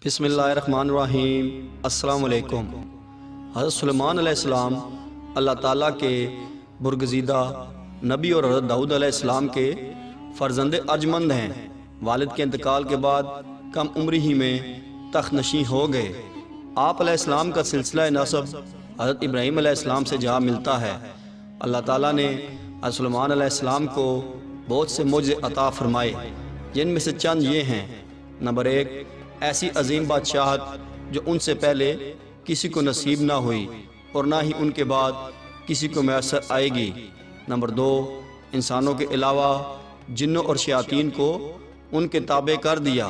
بسم اللہ الرحمن الرحیم۔ السلام علیکم۔ حضرت سلیمان علیہ السلام اللہ تعالیٰ کے برگزیدہ نبی اور حضرت داؤد علیہ السلام کے فرزند ارجمند ہیں۔ والد کے انتقال کے بعد کم عمری ہی میں تخت نشین ہو گئے۔ آپ علیہ السلام کا سلسلہ نسب حضرت ابراہیم علیہ السلام سے جا ملتا ہے۔ اللہ تعالیٰ نے حضرت سلیمان علیہ السلام کو بہت سے معجزے عطا فرمائے، جن میں سے چند یہ ہیں۔ نمبر 1، ایسی عظیم بادشاہت جو ان سے پہلے کسی کو نصیب نہ ہوئی اور نہ ہی ان کے بعد کسی کو میسر آئے گی۔ نمبر 2، انسانوں کے علاوہ جنوں اور شیاطین کو ان کے تابع کر دیا۔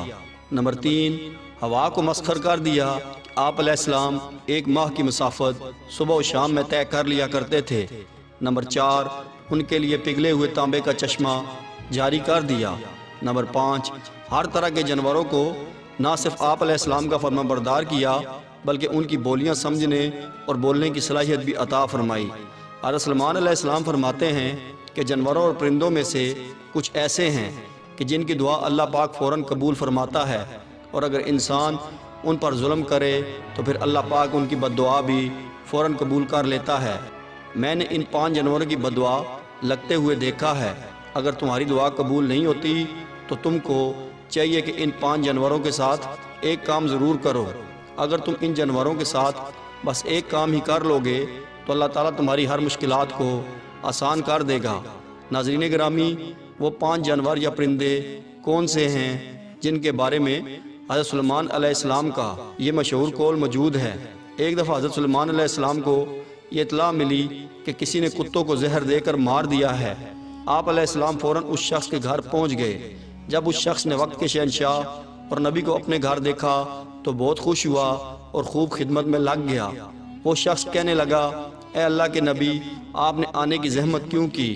نمبر 3، ہوا کو مسخر کر دیا۔ آپ علیہ السلام 1 ماہ کی مسافت صبح و شام میں طے کر لیا کرتے تھے۔ نمبر 4، ان کے لیے پگھلے ہوئے تانبے کا چشمہ جاری کر دیا۔ نمبر 5، ہر طرح کے جانوروں کو نہ صرف آپ علیہ السلام کا فرما بردار کیا بلکہ ان کی بولیاں سمجھنے اور بولنے کی صلاحیت بھی عطا فرمائی۔ حضرت سلیمان علیہ السلام فرماتے ہیں کہ جانوروں اور پرندوں میں سے کچھ ایسے ہیں کہ جن کی دعا اللہ پاک فوراً قبول فرماتا ہے، اور اگر انسان ان پر ظلم کرے تو پھر اللہ پاک ان کی بد دعا بھی فوراً قبول کر لیتا ہے۔ میں نے ان 5 جانوروں کی بد دعا لگتے ہوئے دیکھا ہے۔ اگر تمہاری دعا قبول نہیں ہوتی تو تم کو چاہیے کہ ان 5 جانوروں کے ساتھ ایک کام ضرور کرو۔ اگر تم ان جانوروں کے ساتھ بس ایک کام ہی کر لو گے تو اللہ تعالیٰ تمہاری ہر مشکلات کو آسان کر دے گا۔ ناظرین گرامی، وہ 5 جانور یا پرندے کون سے ہیں جن کے بارے میں حضرت سلیمان علیہ السلام کا یہ مشہور قول موجود ہے؟ ایک دفعہ حضرت سلیمان علیہ السلام کو یہ اطلاع ملی کہ کسی نے کتوں کو زہر دے کر مار دیا ہے۔ آپ علیہ السلام فوراً اس شخص کے گھر پہنچ گئے۔ جب اس شخص نے وقت کے شہنشاہ اور نبی کو اپنے گھر دیکھا تو بہت خوش ہوا اور خوب خدمت میں لگ گیا۔ وہ شخص کہنے لگا، اے اللہ کے نبی، آپ نے آنے کی زحمت کیوں کی؟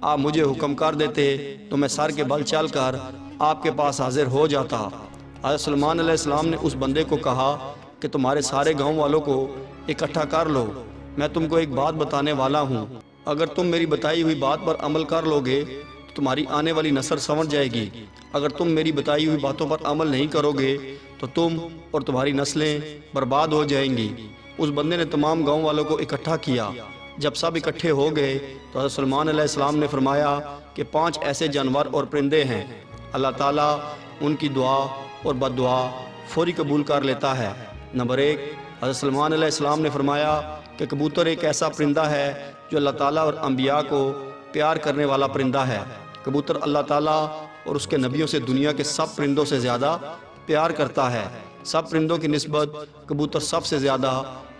آپ مجھے حکم کر دیتے تو میں سر کے بل چل کر آپ کے پاس حاضر ہو جاتا۔ حضرت سلیمان علیہ السلام نے اس بندے کو کہا کہ تمہارے سارے گاؤں والوں کو اکٹھا کر لو، میں تم کو ایک بات بتانے والا ہوں۔ اگر تم میری بتائی ہوئی بات پر عمل کر لو گے تو تمہاری آنے والی نسل سنور جائے گی۔ اگر تم میری بتائی ہوئی باتوں پر عمل نہیں کرو گے تو تم اور تمہاری نسلیں برباد ہو جائیں گی۔ اس بندے نے تمام گاؤں والوں کو اکٹھا کیا۔ جب سب اکٹھے ہو گئے تو حضرت سلیمان علیہ السلام نے فرمایا کہ 5 ایسے جانور اور پرندے ہیں، اللہ تعالیٰ ان کی دعا اور بد دعا فوری قبول کر لیتا ہے۔ نمبر 1، حضرت سلیمان علیہ السلام نے فرمایا کہ کبوتر ایک ایسا پرندہ ہے جو اللہ تعالیٰ اور انبیاء کو پیار کرنے والا پرندہ ہے۔ کبوتر اللہ تعالیٰ اور اس کے نبیوں سے دنیا کے سب پرندوں سے زیادہ پیار کرتا ہے۔ سب پرندوں کی نسبت کبوتر سب سے زیادہ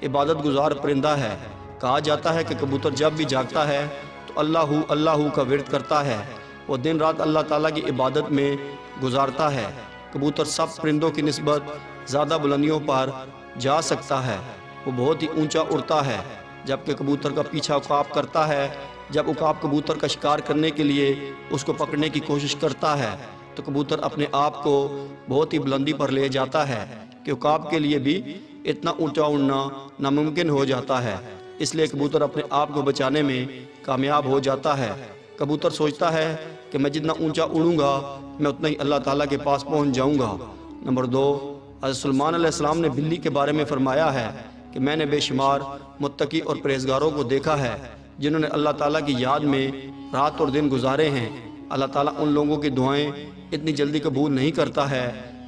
عبادت گزار پرندہ ہے۔ کہا جاتا ہے کہ کبوتر جب بھی جاگتا ہے تو اللہ اللہ کا ورد کرتا ہے۔ وہ دن رات اللہ تعالیٰ کی عبادت میں گزارتا ہے۔ کبوتر سب پرندوں کی نسبت زیادہ بلندیوں پر جا سکتا ہے۔ وہ بہت ہی اونچا اڑتا ہے، جبکہ کبوتر کا پیچھا عقاب کرتا ہے۔ جب عقاب کبوتر کا شکار کرنے کے لیے اس کو پکڑنے کی کوشش کرتا ہے تو کبوتر اپنے آپ کو بہت ہی بلندی پر لے جاتا ہے کہ عقاب کے لیے بھی اتنا اونچا اڑنا ناممکن ہو جاتا ہے۔ اس لیے کبوتر اپنے آپ کو بچانے میں کامیاب ہو جاتا ہے۔ کبوتر سوچتا ہے کہ میں جتنا اونچا اڑوں گا میں اتنا ہی اللہ تعالیٰ کے پاس پہنچ جاؤں گا۔ نمبر 2، حضرت سلیمان علیہ السلام نے بلی کے بارے میں فرمایا ہے کہ میں نے بے شمار متقی اور پرہیزگاروں کو دیکھا ہے جنہوں نے اللہ تعالیٰ کی یاد میں رات اور دن گزارے ہیں۔ اللہ تعالیٰ ان لوگوں کی دعائیں اتنی جلدی قبول نہیں کرتا ہے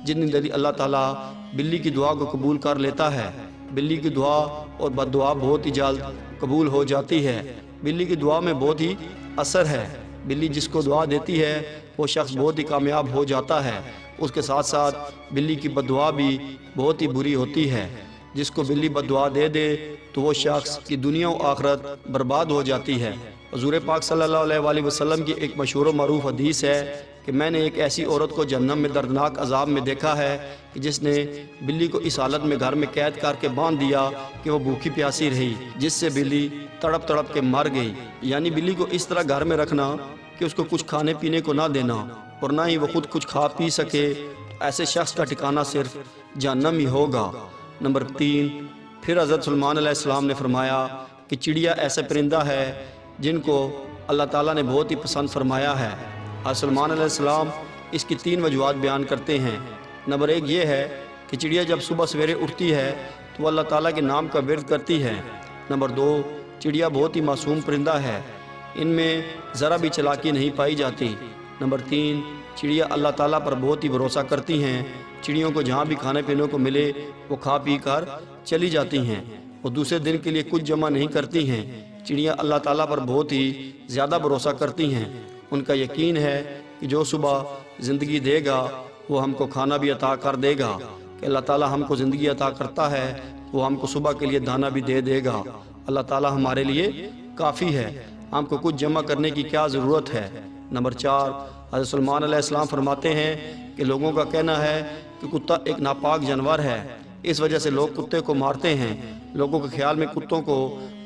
جتنی جلدی اللہ تعالیٰ بلی کی دعا کو قبول کر لیتا ہے۔ بلی کی دعا اور بد دعا بہت ہی جلد قبول ہو جاتی ہے۔ بلی کی دعا میں بہت ہی اثر ہے۔ بلی جس کو دعا دیتی ہے وہ شخص بہت ہی کامیاب ہو جاتا ہے۔ اس کے ساتھ ساتھ بلی کی بد دعا بھی بہت ہی بری ہوتی ہے۔ جس کو بلی بد دعا دے دے تو وہ شخص کی دنیا و آخرت برباد ہو جاتی ہے۔ حضور پاک صلی اللہ علیہ وآلہ وسلم کی ایک مشہور و معروف حدیث ہے کہ میں نے ایک ایسی عورت کو جہنم میں دردناک عذاب میں دیکھا ہے کہ جس نے بلی کو اس حالت میں گھر میں قید کر کے باندھ دیا کہ وہ بھوکی پیاسی رہی، جس سے بلی تڑپ تڑپ کے مر گئی۔ یعنی بلی کو اس طرح گھر میں رکھنا کہ اس کو کچھ کھانے پینے کو نہ دینا اور نہ ہی وہ خود کچھ کھا پی سکے، ایسے شخص کا ٹھکانہ صرف جہنم ہی ہوگا۔ نمبر 3، پھر حضرت سلیمان علیہ السلام نے فرمایا کہ چڑیا ایسا پرندہ ہے جن کو اللہ تعالیٰ نے بہت ہی پسند فرمایا ہے۔ حضرت سلیمان علیہ السلام اس کی 3 وجوہات بیان کرتے ہیں۔ نمبر 1 یہ ہے کہ کہ چڑیا جب صبح سویرے اٹھتی ہے تو وہ اللہ تعالیٰ کے نام کا ورد کرتی ہے۔ نمبر 2، چڑیا بہت ہی معصوم پرندہ ہے، ان میں ذرا بھی چالاکی نہیں پائی جاتی۔ نمبر 3، چڑیا اللہ تعالیٰ پر بہت ہی بھروسہ کرتی ہیں۔ چڑیوں کو جہاں بھی کھانے پینے کو ملے وہ کھا پی کر چلی جاتی ہیں، وہ دوسرے دن کے لیے کچھ جمع نہیں کرتی ہیں۔ چڑیاں اللہ تعالیٰ پر بہت ہی زیادہ بھروسہ کرتی ہیں، ان کا یقین ہے کہ جو صبح زندگی دے گا وہ ہم کو کھانا بھی عطا کر دے گا، کہ اللہ تعالیٰ ہم کو زندگی عطا کرتا ہے وہ ہم کو صبح کے لیے دانہ بھی دے گا۔ اللہ تعالیٰ ہمارے لیے کافی ہے، ہم کو کچھ جمع کرنے کی کیا ضرورت ہے۔ نمبر 4، حضرت سلیمان علیہ السلام فرماتے ہیں کہ لوگوں کا کہنا ہے کہ کتا ایک ناپاک جانور ہے، اس وجہ سے لوگ کتے کو مارتے ہیں۔ لوگوں کے خیال میں کتوں کو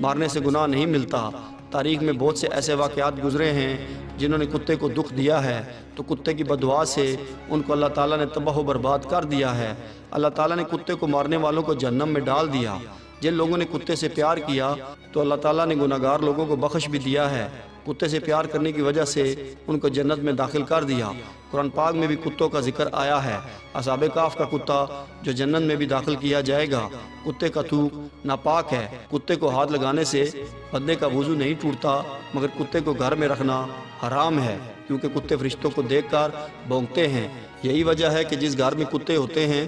مارنے سے گناہ نہیں ملتا۔ تاریخ میں بہت سے ایسے واقعات گزرے ہیں جنہوں نے کتے کو دکھ دیا ہے، تو کتے کی بددعا سے ان کو اللہ تعالیٰ نے تباہ و برباد کر دیا ہے۔ اللہ تعالیٰ نے کتے کو مارنے والوں کو جہنم میں ڈال دیا۔ جن لوگوں نے کتے سے پیار کیا تو اللہ تعالیٰ نے گناہگار لوگوں کو بخش بھی دیا ہے۔ کتے سے پیار کرنے کی وجہ سے ان کو جنت میں داخل کر دیا۔ قرآن پاک میں بھی کتوں کا ذکر آیا ہے۔ اصحاب کہف کا کتا جو جنت میں بھی داخل کیا جائے گا۔ کتے کا تھوک ناپاک ہے، کتے کو ہاتھ لگانے سے بندے کا وضو نہیں ٹوٹتا، مگر کتے کو گھر میں رکھنا حرام ہے، کیونکہ کتے فرشتوں کو دیکھ کر بھونکتے ہیں۔ یہی وجہ ہے کہ جس گھر میں کتے ہوتے ہیں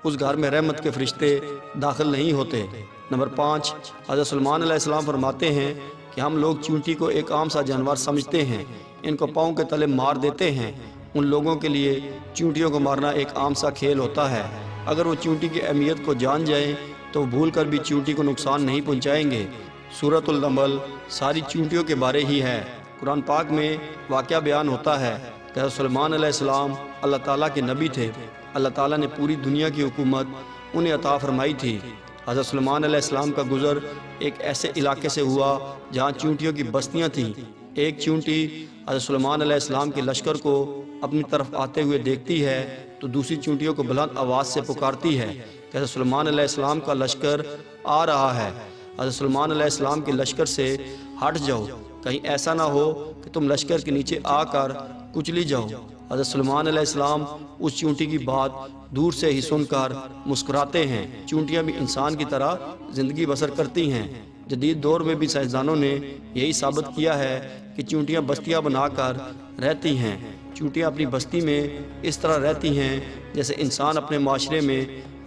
اس گھر میں رحمت کے فرشتے داخل نہیں ہوتے۔ نمبر 5، حضرت سلیمان علیہ السلام فرماتے ہیں کہ ہم لوگ چونٹی کو ایک عام سا جانور سمجھتے ہیں، ان کو پاؤں کے تلے مار دیتے ہیں۔ ان لوگوں کے لیے چونٹیوں کو مارنا ایک عام سا کھیل ہوتا ہے۔ اگر وہ چونٹی کی اہمیت کو جان جائیں تو وہ بھول کر بھی چونٹی کو نقصان نہیں پہنچائیں گے۔ سورۃ النمل ساری چونٹیوں کے بارے ہی ہے۔ قرآن پاک میں واقعہ بیان ہوتا ہے کہ حضرت سلیمان علیہ السلام اللہ تعالیٰ کے نبی تھے۔ اللہ تعالیٰ نے پوری دنیا کی حکومت انہیں عطا فرمائی تھی۔ حضرت سلیمان علیہ السلام کا گزر ایک ایسے علاقے سے ہوا جہاں چونٹیوں کی بستیاں تھیں۔ ایک چونٹی حضرت سلیمان علیہ السلام کے لشکر کو اپنی طرف آتے ہوئے دیکھتی ہے تو دوسری چونٹیوں کو بلند آواز سے پکارتی ہے کہ حضرت سلیمان علیہ السلام کا لشکر آ رہا ہے، حضرت سلیمان علیہ السلام کے لشکر سے ہٹ جاؤ، کہیں ایسا نہ ہو کہ تم لشکر کے نیچے آ کر کچلی جاؤ۔ حضرت سلیمان علیہ السلام اس چونٹی کی بات دور سے ہی سن کر مسکراتے ہیں۔ چونٹیاں بھی انسان کی طرح زندگی بسر کرتی ہیں۔ جدید دور میں بھی سائنسدانوں نے یہی ثابت کیا ہے کہ چونٹیاں بستیاں بنا کر رہتی ہیں۔ چونٹیاں اپنی بستی میں اس طرح رہتی ہیں جیسے انسان اپنے معاشرے میں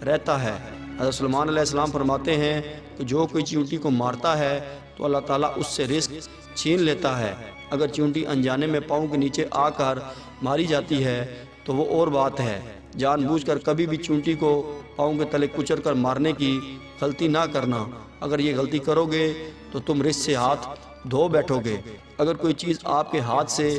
رہتا ہے۔ حضرت سلیمان علیہ السلام فرماتے ہیں کہ جو کوئی چونٹی کو مارتا ہے تو اللہ تعالیٰ اس سے رزق چھین لیتا ہے۔ اگر چونٹی انجانے میں پاؤں کے نیچے آ کر ماری جاتی ہے تو وہ اور بات ہے۔ جان بوجھ کر کبھی بھی چونٹی کو پاؤں کے تلے کچل کر مارنے کی غلطی نہ کرنا۔ اگر یہ غلطی کرو گے تو تم رزق سے ہاتھ دھو بیٹھو گے۔ اگر کوئی چیز آپ کے ہاتھ سے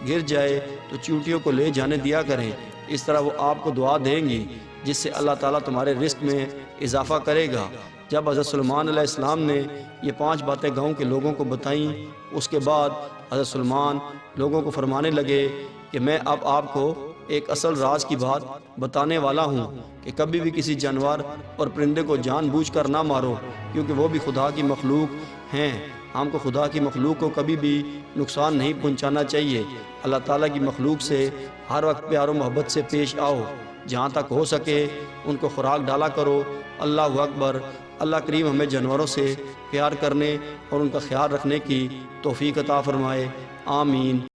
گر جائے تو چونٹیوں کو لے جانے دیا کریں، اس طرح وہ آپ کو دعا دیں گی جس سے اللہ تعالیٰ تمہارے رزق میں اضافہ کرے گا۔ جب حضرت سلیمان علیہ السلام نے یہ 5 باتیں گاؤں کے لوگوں کو بتائیں، اس کے بعد حضرت سلیمان لوگوں کو فرمانے لگے کہ میں اب آپ کو ایک اصل راز کی بات بتانے والا ہوں کہ کبھی بھی کسی جانور اور پرندے کو جان بوجھ کر نہ مارو، کیونکہ وہ بھی خدا کی مخلوق ہیں۔ ہم کو خدا کی مخلوق کو کبھی بھی نقصان نہیں پہنچانا چاہیے۔ اللہ تعالیٰ کی مخلوق سے ہر وقت پیار و محبت سے پیش آؤ، جہاں تک ہو سکے ان کو خوراک ڈالا کرو۔ اللہ اکبر۔ اللہ کریم ہمیں جانوروں سے پیار کرنے اور ان کا خیال رکھنے کی توفیق عطا فرمائے، آمین۔